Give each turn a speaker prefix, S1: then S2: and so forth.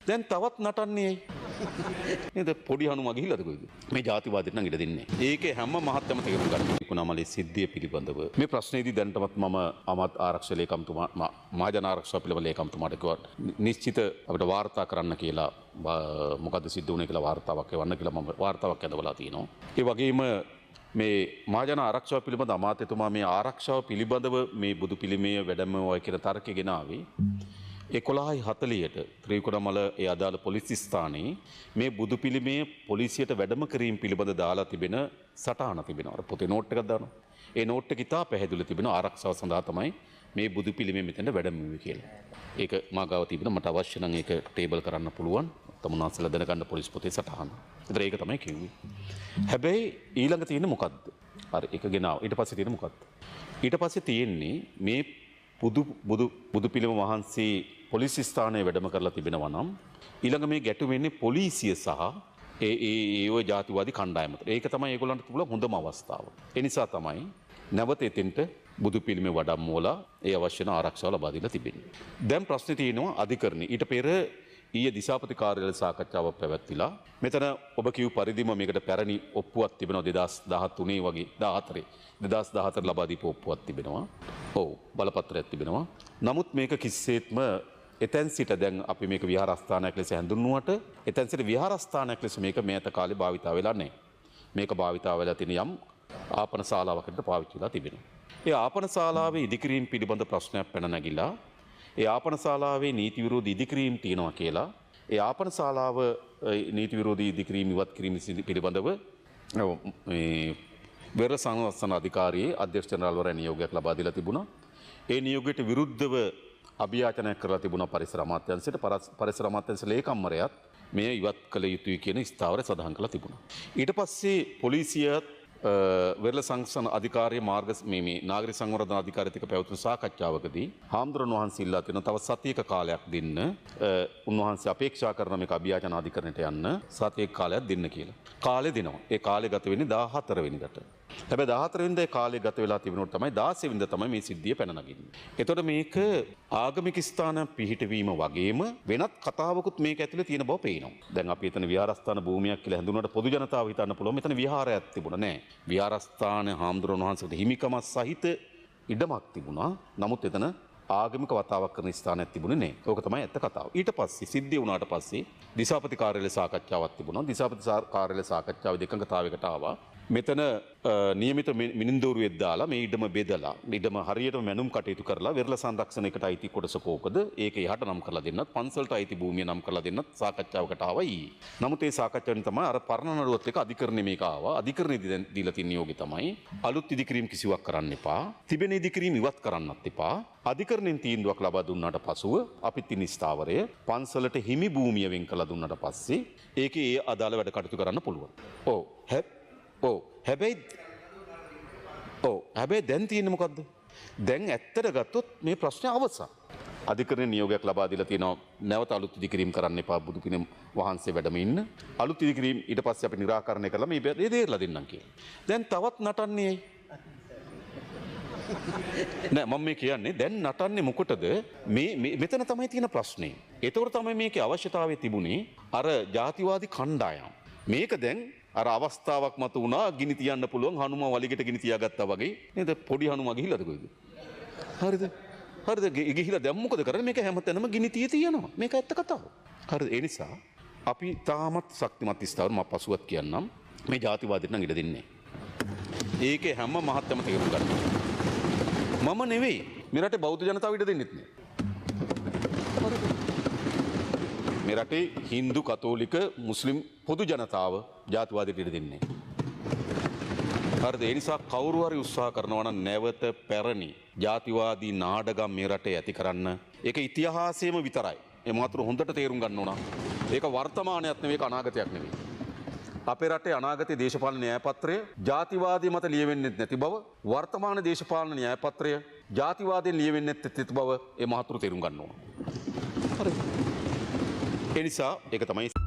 S1: දැන් තවත් නටන්නේ ඇයි? නේද පොඩි හනුමා ගිහිල්ලාද කොයිද? මේ ජාතිවාදීන් නම් ඉඩ දෙන්නේ. ඒකේ හැම මහත්යම තේරුම් ගන්න. කුණාමලේ සිද්ධිය පිළිබඳව මේ ප්‍රශ්නේදී දැනටමත් මම අමාත් ආරක්ෂක ලේකම්තුමා මහජන ආරක්ෂක පිළිබඳ ලේකම්තුමාට කිව්වා නිශ්චිත අපිට වාර්තා කරන්න කියලා මොකද්ද සිද්ධ වුනේ කියලා වාර්තාවක් එවන්න කියලා මම වාර්තාවක් ඇඳවලා තිනවා. ඒ වගේම මේ මහජන ආරක්ෂාව පිළිබඳ අමාත්‍යතුමා මේ ආරක්ෂාව පිළිබඳව මේ බුදු පිළිමය වැඩමවයි කියන තර්කය ගෙන ආවේ 11:40ට ත්‍රිකුණාමල ඒ අදාළ පොලිස් ස්ථානයේ මේ බුදු පිළිමය පොලිසියට වැඩම කිරීම පිළිබඳ දාලා තිබෙන සටහන තිබෙනවා. අර පොතේ නෝට් එකක් දානවා. ඒ නෝට් එක ඉතා පැහැදිලිව තිබෙන ආරක්ෂාව සඳහා තමයි මේ බුදු පිළිමය මෙතෙන්ට වැඩමුවේ කියලා. ඒක මා ගාව තිබෙන මට අවශ්‍ය නම් ඒක ටේබල් කරන්න පුළුවන්. තමුන්වහන්සේලා දැනගන්න පොලිස් පොතේ සටහන. ඒතර ඒක තමයි කිව්වේ. හැබැයි ඊළඟ තියෙන්නේ මොකද්ද? හරි ඒක ගෙනාව. ඊට පස්සේ තියෙන්නේ මොකද්ද? ඊට පස්සේ තියෙන්නේ මේ බුදු පිළිම වහන්සේ පොලිස් ස්ථානයේ වැඩම කරලා තිබෙනවා නම් ඊළඟ මේ ගැටුම වෙන්නේ පොලිසිය සහ ඒ ජාතිවාදී කණ්ඩායම අතර. ඒක තමයි ඒගොල්ලන්ට තිබුණ හොඳම අවස්ථාව. ඒ නිසා තමයි නැවත එතෙන්ට බුදු පිළිමේ වඩම්මෝලා ඒ අවශ්‍ය කරන ආරක්ෂාව ලබා දීලා තිබෙන්නේ. දැන් ප්‍රශ්නේ තියෙනවා අධිකරණේ. ඊට පෙර ඊයේ දිසාපති කාර්යාලය සාකච්ඡාවක් පැවැත්විලා මෙතන ඔබ කියු පරිදිම මේකට පැරණි ඔප්පුවක් තිබෙනවා 2013 වගේ 2014 ලබා දීපු ඔප්පුවක් තිබෙනවා. ඔව් බලපත්‍රයක් තිබෙනවා. නමුත් මේක කිසිසේත්ම එතෙන් සිට දැන් අපි මේක විහාරස්ථානයක් ලෙස හඳුන්වුවට එතෙන් සිට විහාරස්ථානයක් ලෙස මේක මෑත කාලේ භාවිතා වෙලා නැහැ. මේක භාවිතා වෙලා තියෙන යම් ආපන ශාලාවකට පාවිච්චි වෙලා තිබෙනවා. ඒ ආපන ශාලාවේ ඉදිකිරීම පිළිබඳ ප්‍රශ්නයක් පැන නැගිලා ඒ ආපන ශාලාවේ නීති විරෝධී ඉදිකිරීම තියෙනවා කියලා ඒ ආපන ශාලාව නීති විරෝධී ඉදිකිරීම ඉවත් කිරීම පිළිබඳව මේ වෙරළ සංරක්ෂණ අධිකාරියේ අධ්‍යක්ෂ ජනරාල්වරයා නියෝගයක් ලබා දීලා තිබුණා. ඒ නියෝගයට විරුද්ධව අභියාචනයක් කරලා තිබුණා පරිසර අමාත්‍යාංශයට. පරිසර අමාත්‍යාංශ ලේකම්වරයාත් මෙය ඉවත් කළ යුතුයි කියන ස්ථාවරය සඳහන් කරලා තිබුණා. ඊට පස්සේ පොලිසියත් වෙරළ සංරක්ෂණ අධිකාරිය මාර්ග මේ නාගරික සංවර්ධන අධිකාරියත් එක්ක පැවතුණු සාකච්ඡාවකදී හාමුදුරන් වහන්සේ ඉල්ලා තියෙන තව සතියක කාලයක් දෙන්න උන්වහන්සේ අපේක්ෂා කරන මේක අභියාචන අධිකරණයට යන්න සතියක කාලයක් දෙන්න කියලා. කාලය දෙනවා. ඒ කාලය ගත වෙන්නේ 14 වෙනිදාට. හැබැයි 14 වෙනිදා කාලය ගත වෙලා තිබුණොත් තමයි 16 වෙනිදා තමයි මේ සිද්ධිය පැන නගින්නේ. එතකොට මේක ආගමික ස්ථාන පිහිටවීම වගේම වෙනත් කතාවකුත් මේක ඇතුලේ තියෙන බව පේනවා. දැන් අපි එතන විහාරස්ථාන භූමියක් කියලා හඳුන්වනට පොදු ජනතාව හිතන්න පුළුවන් මෙතන විහාරයක් තිබුණා නෑ. විහාරස්ථාන හාමුදුරන් වහන්සේට හිමිකම සහිත ඉඩමක් තිබුණා. නමුත් එතන ආගමික වතාවක් කරන ස්ථානයක් තිබුණේ නෑ. ඕක තමයි ඇත්ත කතාව. ඊට පස්සේ සිද්ධිය වුණාට පස්සේ දිසාපති කාර්යාලය සාකච්ඡාවක් තිබුණා. දිසාපති කාර්යාලය සාකච්ඡාවේදී එකඟතාවයකට ආවා. මෙතන නියමිත මිනින්දෝරුවෙක් දාලා මේ ඉඩම බෙදලා ඉඩම හරියට මැනුම් කටයුතු කරලා වෙරළ සංරක්ෂණයකට අයිති කොටස කෝකද ඒක එහාට නම් කරලා දෙන්නත් පන්සලට අයිති භූමිය නම් කරලා දෙන්නත් සාකච්ඡාවකට ආවා ඊයේ. නමුත් ඒ සාකච්ඡාවෙන් තමයි අර පරණ නඩුවත් එක අධිකරණේ මේක ආවා. අධිකරණේ දීලා තියෙන නියෝගය තමයි අලුත් ඉදිකිරීම් කිසිවක් කරන්න එපා. තිබෙන ඉදිකිරීම් ඉවත් කරන්නත් එපා. අධිකරණෙන් තීන්දුවක් ලබා දුන්නාට පසුව අපිත් ඉන්න ස්ථාවරය පන්සලට හිමි භූමිය වෙන් කළා දුන්නාට පස්සේ ඒකේ ඒ අදාළ වැඩ කටයුතු කරන්න පුළුවන්. ඔව් හැබැයි දැන් තියෙන්නේ මොකද්ද? දැන් ඇත්තට ගත්තොත් මේ ප්‍රශ්නේ අවසන්. අධිකරණ නියෝගයක් ලබා දීලා තියෙනවා නැවත අලුත් ඉදිකිරීම් කරන්න එපා බුදු පිළිම වහන්සේ වැඩම ඉන්න. අලුත් ඉදිකිරීම් ඊට පස්සේ අපි निराකරණය කරලා මේ දෙයලා දෙන්නම් කියලා. දැන් තවත් නටන්නේ ඇයි? නෑ මම මේ කියන්නේ දැන් නටන්නේ මොකටද? මෙතන තමයි තියෙන ප්‍රශ්නේ. ඒතකොට තමයි මේකේ අවශ්‍යතාවය තිබුණේ අර ජාතිවාදී කණ්ඩායම්. මේක දැන් අර අවස්ථාවක් මත වුණා ගිනි තියන්න පුළුවන් හනුමා වලිගෙට ගිනි තියාගත්තා වගේ නේද පොඩි හනුමා ගිහිල්ලාද කොයිද හරිද ගිහිල්ලා දැන් මොකද කරන්නේ මේක හැමතැනම ගිනි තියනවා මේක ඇත්ත කතාව හරිද ඒ නිසා අපි තාමත් ශක්තිමත් ස්ථාවර මම පසුවත් කියන්නම් මේ ජාතිවාදීන් නම් ඉඩ දෙන්නේ ඒකේ හැම මහත්යම තේරුම් ගන්න මම නෙවෙයි මේ රටේ බෞද්ධ ජනතාව ඉඩ දෙන්නෙත් නෑ මේ රටේ හින්දු කතෝලික මුස්ලිම් පොදු ජනතාව ජාතිවාදයට ඉඩ දෙන්නේ. හරිද? ඒ නිසා කවුරු හරි උත්සාහ කරනවා නම් නැවත පැරණි ජාතිවාදී නාඩගම් මේ රටේ ඇති කරන්න ඒක ඉතිහාසයේම විතරයි. ඒ මාතෘ හොඳට තේරුම් ගන්න ඕන. ඒක වර්තමානයක් නෙවෙයි ඒක අනාගතයක් නෙවෙයි. අපේ රටේ අනාගතයේ දේශපාලන න්‍යායපත්‍රය ජාතිවාදී මත ලියවෙන්නේ නැති බව වර්තමාන දේශපාලන න්‍යායපත්‍රය ජාතිවාදයෙන් ලියවෙන්නේ නැති බව ඒ මාතෘ තේරුම් ගන්න ඕන. හරිද? ඒ නිසා ඒක තමයි